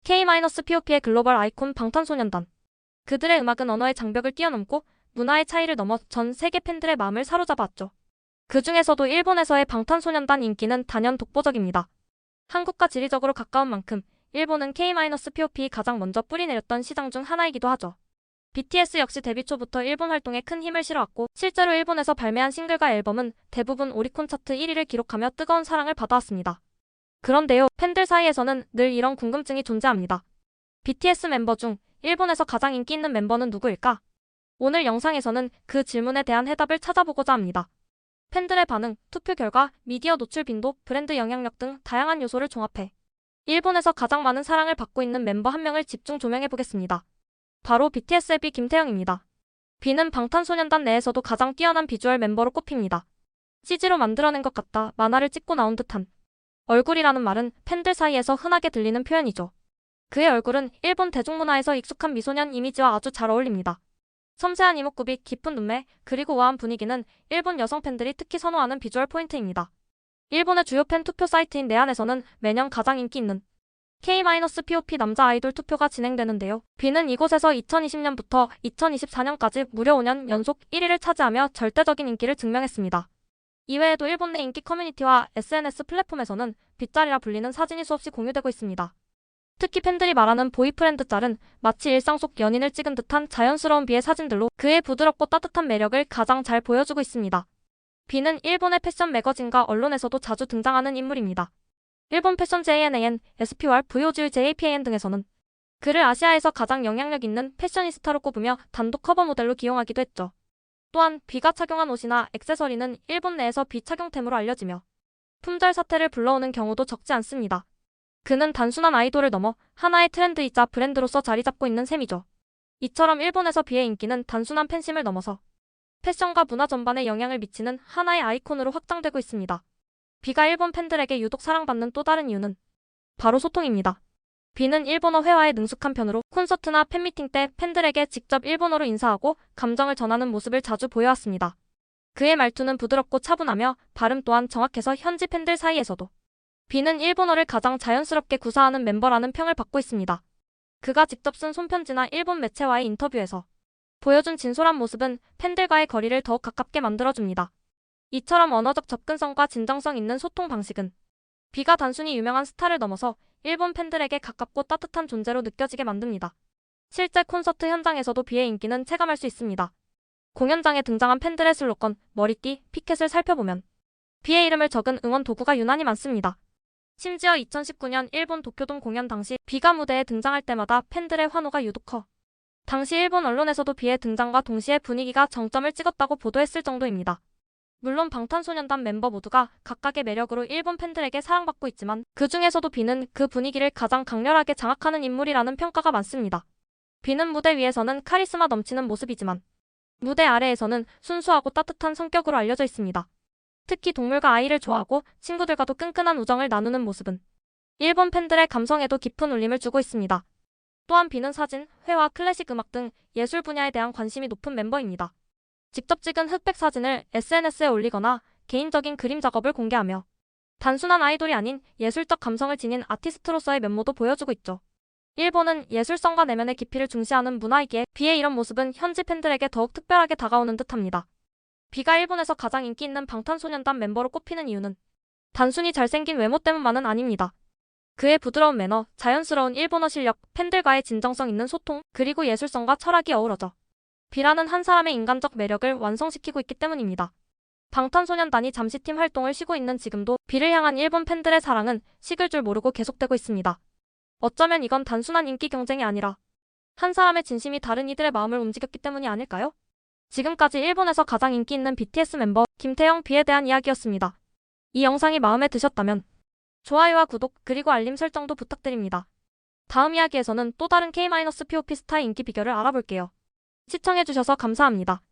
K-POP의 글로벌 아이콘 방탄소년단. 그들의 음악은 언어의 장벽을 뛰어넘고 문화의 차이를 넘어 전 세계 팬들의 마음을 사로잡았죠. 그 중에서도 일본에서의 방탄소년단 인기는 단연 독보적입니다. 한국과 지리적으로 가까운 만큼 일본은 K-POP 가장 먼저 뿌리내렸던 시장 중 하나이기도 하죠. BTS 역시 데뷔 초부터 일본 활동에 큰 힘을 실어왔고 실제로 일본에서 발매한 싱글과 앨범은 대부분 오리콘 차트 1위를 기록하며 뜨거운 사랑을 받아왔습니다. 그런데요, 팬들 사이에서는 늘 이런 궁금증이 존재합니다. BTS 멤버 중 일본에서 가장 인기 있는 멤버는 누구일까? 오늘 영상에서는 그 질문에 대한 해답을 찾아보고자 합니다. 팬들의 반응, 투표 결과, 미디어 노출 빈도, 브랜드 영향력 등 다양한 요소를 종합해 일본에서 가장 많은 사랑을 받고 있는 멤버 한 명을 집중 조명해보겠습니다. 바로 BTS의 B 김태형입니다. B는 방탄소년단 내에서도 가장 뛰어난 비주얼 멤버로 꼽힙니다. CG로 만들어낸 것 같다, 만화를 찍고 나온 듯한 얼굴이라는 말은 팬들 사이에서 흔하게 들리는 표현이죠. 그의 얼굴은 일본 대중문화에서 익숙한 미소년 이미지와 아주 잘 어울립니다. 섬세한 이목구비, 깊은 눈매, 그리고 우아한 분위기는 일본 여성 팬들이 특히 선호하는 비주얼 포인트입니다. 일본의 주요 팬 투표 사이트인 내한에서는 매년 가장 인기 있는 K-POP 남자 아이돌 투표가 진행되는데요. B는 이곳에서 2020년부터 2024년까지 무려 5년 연속 1위를 차지하며 절대적인 인기를 증명했습니다. 이외에도 일본 내 인기 커뮤니티와 SNS 플랫폼에서는 B짤이라 불리는 사진이 수없이 공유되고 있습니다. 특히 팬들이 말하는 보이프렌드 짤은 마치 일상 속 연인을 찍은 듯한 자연스러운 B의 사진들로 그의 부드럽고 따뜻한 매력을 가장 잘 보여주고 있습니다. B는 일본의 패션 매거진과 언론에서도 자주 등장하는 인물입니다. 일본 패션 JNAN, SPOR, VOG, JPAN 등에서는 그를 아시아에서 가장 영향력 있는 패셔니스타로 꼽으며 단독 커버 모델로 기용하기도 했죠. 또한 B가 착용한 옷이나 액세서리는 일본 내에서 비착용템으로 알려지며 품절 사태를 불러오는 경우도 적지 않습니다. 그는 단순한 아이돌을 넘어 하나의 트렌드이자 브랜드로서 자리 잡고 있는 셈이죠. 이처럼 일본에서 B의 인기는 단순한 팬심을 넘어서 패션과 문화 전반에 영향을 미치는 하나의 아이콘으로 확장되고 있습니다. B가 일본 팬들에게 유독 사랑받는 또 다른 이유는 바로 소통입니다. B는 일본어 회화에 능숙한 편으로 콘서트나 팬미팅 때 팬들에게 직접 일본어로 인사하고 감정을 전하는 모습을 자주 보여왔습니다. 그의 말투는 부드럽고 차분하며 발음 또한 정확해서 현지 팬들 사이에서도 B는 일본어를 가장 자연스럽게 구사하는 멤버라는 평을 받고 있습니다. 그가 직접 쓴 손편지나 일본 매체와의 인터뷰에서 보여준 진솔한 모습은 팬들과의 거리를 더욱 가깝게 만들어줍니다. 이처럼 언어적 접근성과 진정성 있는 소통 방식은 B가 단순히 유명한 스타를 넘어서 일본 팬들에게 가깝고 따뜻한 존재로 느껴지게 만듭니다. 실제 콘서트 현장에서도 B의 인기는 체감할 수 있습니다. 공연장에 등장한 팬들의 슬로건, 머리띠, 피켓을 살펴보면 B의 이름을 적은 응원 도구가 유난히 많습니다. 심지어 2019년 일본 도쿄돔 공연 당시 B가 무대에 등장할 때마다 팬들의 환호가 유독 커 당시 일본 언론에서도 B의 등장과 동시에 분위기가 정점을 찍었다고 보도했을 정도입니다. 물론 방탄소년단 멤버 모두가 각각의 매력으로 일본 팬들에게 사랑받고 있지만 그 중에서도 B는 그 분위기를 가장 강렬하게 장악하는 인물이라는 평가가 많습니다. B는 무대 위에서는 카리스마 넘치는 모습이지만 무대 아래에서는 순수하고 따뜻한 성격으로 알려져 있습니다. 특히 동물과 아이를 좋아하고 친구들과도 끈끈한 우정을 나누는 모습은 일본 팬들의 감성에도 깊은 울림을 주고 있습니다. 또한 B는 사진, 회화, 클래식 음악 등 예술 분야에 대한 관심이 높은 멤버입니다. 직접 찍은 흑백 사진을 SNS에 올리거나 개인적인 그림 작업을 공개하며 단순한 아이돌이 아닌 예술적 감성을 지닌 아티스트로서의 면모도 보여주고 있죠. 일본은 예술성과 내면의 깊이를 중시하는 문화이기에 B의 이런 모습은 현지 팬들에게 더욱 특별하게 다가오는 듯합니다. B가 일본에서 가장 인기 있는 방탄소년단 멤버로 꼽히는 이유는 단순히 잘생긴 외모 때문만은 아닙니다. 그의 부드러운 매너, 자연스러운 일본어 실력, 팬들과의 진정성 있는 소통, 그리고 예술성과 철학이 어우러져 B라는 한 사람의 인간적 매력을 완성시키고 있기 때문입니다. 방탄소년단이 잠시 팀 활동을 쉬고 있는 지금도 B를 향한 일본 팬들의 사랑은 식을 줄 모르고 계속되고 있습니다. 어쩌면 이건 단순한 인기 경쟁이 아니라 한 사람의 진심이 다른 이들의 마음을 움직였기 때문이 아닐까요? 지금까지 일본에서 가장 인기 있는 BTS 멤버 김태형 B에 대한 이야기였습니다. 이 영상이 마음에 드셨다면 좋아요와 구독 그리고 알림 설정도 부탁드립니다. 다음 이야기에서는 또 다른 K-POP 스타의 인기 비결을 알아볼게요. 시청해주셔서 감사합니다.